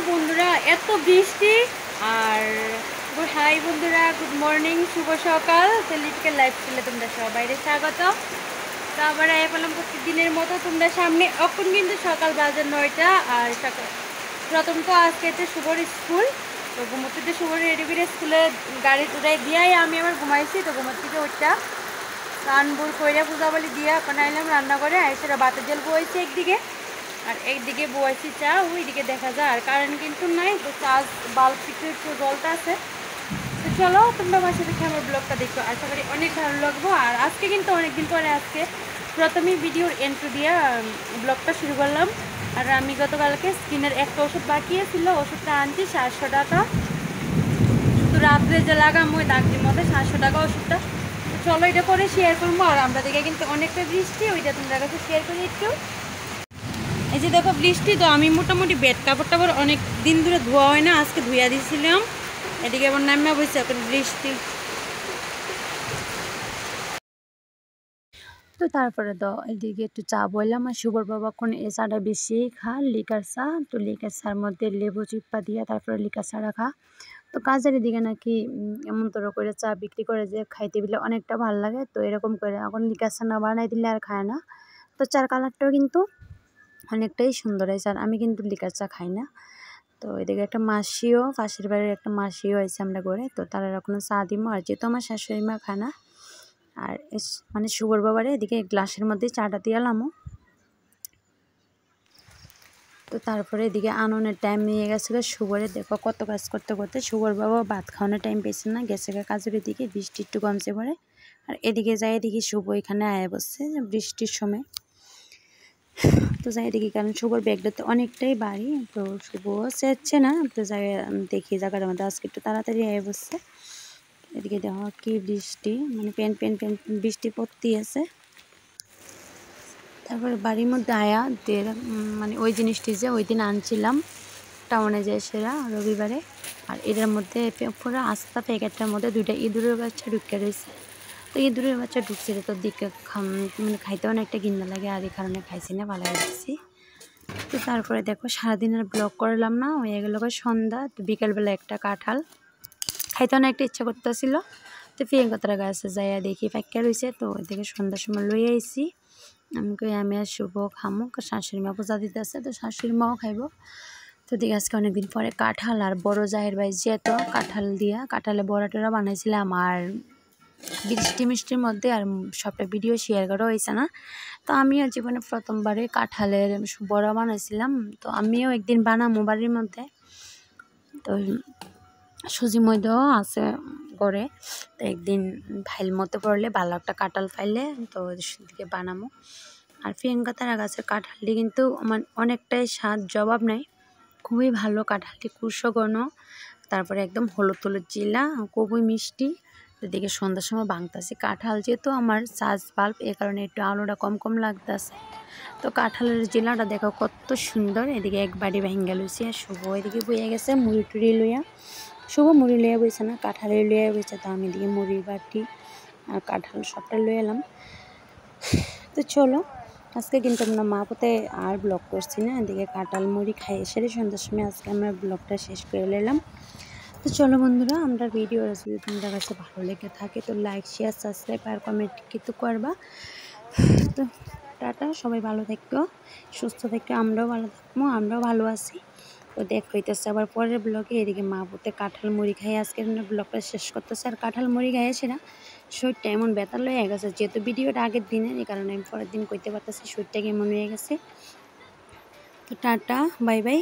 বন্ধুরা এত বৃষ্টি আর হাই বন্ধুরা, গুড মর্নিং, শুভ সকাল। লিটকে লাইভ ছিলে তোমরা সবাই স্বাগত। তো আবার পেলাম প্রতিদিনের মতো তোমরা সামনে। এখন কিন্তু সকাল বাজে 9টা। আর সকাল প্রথম তো আজকে হচ্ছে শুভর স্কুল। তো ঘুমোতে শুভর রেডি করে স্কুলে গাড়ি উড়াই দিয়াই আমি আবার ঘুমাইছি। তো ঘুমোর থেকে ওইটা কানবুর কইরা পূজাবালি দিয়া এখন আইলাম রান্না করে। আইসেরা বাতের জল বইছে একদিকে, আর একদিকে বইছি চা, ওইদিকে দেখা যায় আর কারেন্ট কিন্তু নাই। তো চার্জ বাল্ব থেকে একটু জলটা আছে। তো চলো তোমরা আমার সাথে আমার ব্লগটা দেখো, আশা করি অনেক ভালো লাগবো। আর আজকে কিন্তু অনেকদিন পরে আজকে প্রথমেই ভিডিওর এন্ট্রি দিয়ে ব্লগটা শুরু করলাম। আর আমি গতকালকে স্কিনের একটা ওষুধ বাকি ছিল, ওষুধটা আনছি 700 টাকা। তো রাত্রে যে লাগাম ওই দাগটির মধ্যে 700 টাকা ওষুধটা। তো চলো এটা পরে শেয়ার করবো। আর আমরা দেখে কিন্তু অনেকটা বৃষ্টি, ওইটা তোমরা কাছে শেয়ার করি একটু। এই যে দেখো বৃষ্টি। তো আমি মোটামুটি বেড কাপড় টাপড় অনেক দিন ধরে ধোয়া হয় না, আজকে ধুইয়া দিয়েছিলাম। এদিকে আবার নামিয়া বসে এখন বৃষ্টি। তো তারপরে তো এদিকে একটু চা বললাম। আর শুভর বাবা কোন এই চাটা বেশি খা, লিকার চা। তো লিকার চার মধ্যে লেবু চিপ্পা দিয়া তারপরে লিকার চাটা খা। তো কাজের এদিকে নাকি এমন তোর করে চা বিক্রি করে যে খাইতে দিলে অনেকটা ভালো লাগে। তো এরকম করে এখন লিকার চা না বানাই দিলে আর খায় না। তো চার কালারটাও কিন্তু অনেকটাই সুন্দর হয়েছে। আর আমি কিন্তু লিকার চা খাই না। তো এদিকে একটা মাসিও, পাশের বাড়ির একটা মাসিও হয়েছে আমরা করে। তো তারা এখনো চা দিব। আর যেহেতু আমার শাশুড়ি মা খায় না, আর মানে শুভর বাবারে এদিকে গ্লাসের মধ্যে চাটা দিয়ালামও। তো তারপরে এদিকে আননের টাইম নিয়ে গেছে শুভরে। দেখো কত কাজ করতে করতে শুভর বাবা ভাত খাওয়ানোর টাইম পেয়েছে না, গেছে কাজের এদিকে। বৃষ্টি একটু কমছে পড়ে। আর এদিকে যাই এদিকে শুভ এখানে আয়া বসছে বৃষ্টির সময়। তো যাই এদিকে, কারণ শুভর ব্যাগটাতে অনেকটাই বাড়ি। তো শুভ চেচ্ছে না। তো যাই দেখি জায়গাটার মধ্যে আজকে একটু তাড়াতাড়ি আয়া বসছে। এদিকে দেখো কি বৃষ্টি, মানে পেন পেন পেন বৃষ্টি পড়তেই আছে। তারপরে বাড়ির মধ্যে আয়া মানে ওই জিনিসটি যে ওই দিন আনছিলাম টাউনে যায় সেরা রবিবারে। আর এটার মধ্যে পুরো আস্তা প্যাকেটটার মধ্যে দুইটা ইঁদুরের বাচ্চা ঢুকে রয়েছে। তো ইঁদুরের বাচ্চা ঢুকছিল, তো দিকে মানে খাইতে অনেকটা ঘিন্না লাগে। আর এই কারণে খাইছি না, ভালো দিচ্ছি। তো তারপরে দেখো সারাদিনের ব্লগ করলাম না, হয়ে গেল সন্ধ্যা। তো বিকালবেলা একটা কাঁঠাল খাইতে অনেকটা ইচ্ছা করতেছিল। তো প্রিয়ঙ্কাতার গাছে যাইয়া দেখি পাক্কা রয়েছে। তো ওইদিকে সন্ধ্যার সময় লই আইসি। আমি আর শুভ খামো, শাশুড়ি মা পূজা দিতে আসছে। তো শাশুড়ি মাও খাইব। তো দেখি আজকে অনেকদিন পরে কাঁঠাল আর বড় জাহের ভাই যেত কাঁঠাল দিয়া কাঁঠালে বড়া টড়া বানাইছিলাম। আর বৃষ্টি মিষ্টির মধ্যে আর সবটা ভিডিও শেয়ার করা হয়েছে না। তো আমিও জীবনে প্রথমবারে কাঁঠালের বড়া বানাইছিলাম। তো আমিও একদিন বানামো বাড়ির মধ্যে। তো সুজি ময়দাও আছে করে। তো একদিন ভাইল মতো পড়লে ভালো একটা কাঁঠাল পাইলে তো দিকে বানামো। আর প্রিয়ঙ্কা তারা গাছের কাঁঠালটি কিন্তু আমার অনেকটাই স্বাদ, জবাব নাই। খুবই ভালো কাঁঠালটি, কুশঘন। তারপরে একদম হলুদ হলুদ জিলা, খুবই মিষ্টি। এদিকে সন্ধ্যার সময় ভাঙতেছি কাঁঠাল, যেহেতু আমার চার্জ বাল্ব, এ কারণে একটু আলোটা কম কম লাগতেছে। তো কাঁঠালের জিলাটা দেখো কত সুন্দর। এদিকে এক বাড়ি ভেঙ্গা লইছি। আর শুভ এদিকে বইয়া গেছে মুড়ি টুড়ি লইয়া। শুভ মুড়ি লইয়া বইছে না, কাঁঠালের লইয়া বইছে। তো আমি এদিকে মুড়ির বাটি আর কাঁঠাল সবটা লই এলাম। তো চলো আজকে কিন্তু আমরা মা পথে আর ব্লগ করছি না। এদিকে কাঁঠাল মুড়ি খাই সেরে সন্ধ্যার সময় আজকে আমরা ব্লগটা শেষ করে নিলাম। তো চলো বন্ধুরা, আমরা ভিডিও যদি তোমাদের কাছে ভালো লেগে থাকে তো লাইক শেয়ার সাবস্ক্রাইব আর কমেন্ট কিন্তু করবা। তো টাটা, সবাই ভালো থাকো, সুস্থ থাকো, আমরাও ভালো থাকবো, আমরাও ভালো আছি। তো দেখা হইতেছে আবার পরের ব্লগে। এদিকে মা পুতে কাঁঠাল মুড়ি খাই আজকে ব্লগটা শেষ করতেছে। আর কাঁঠাল মুড়ি খাইছে না, শরীরটা এমন ব্যথা লয়ে গেছে, যেহেতু ভিডিওটা আগের দিনের, এই কারণে আমি পরের দিন কইতে পারতেছি শরীরটা কেমন হয়ে গেছে। তো টাটা, বাই বাই।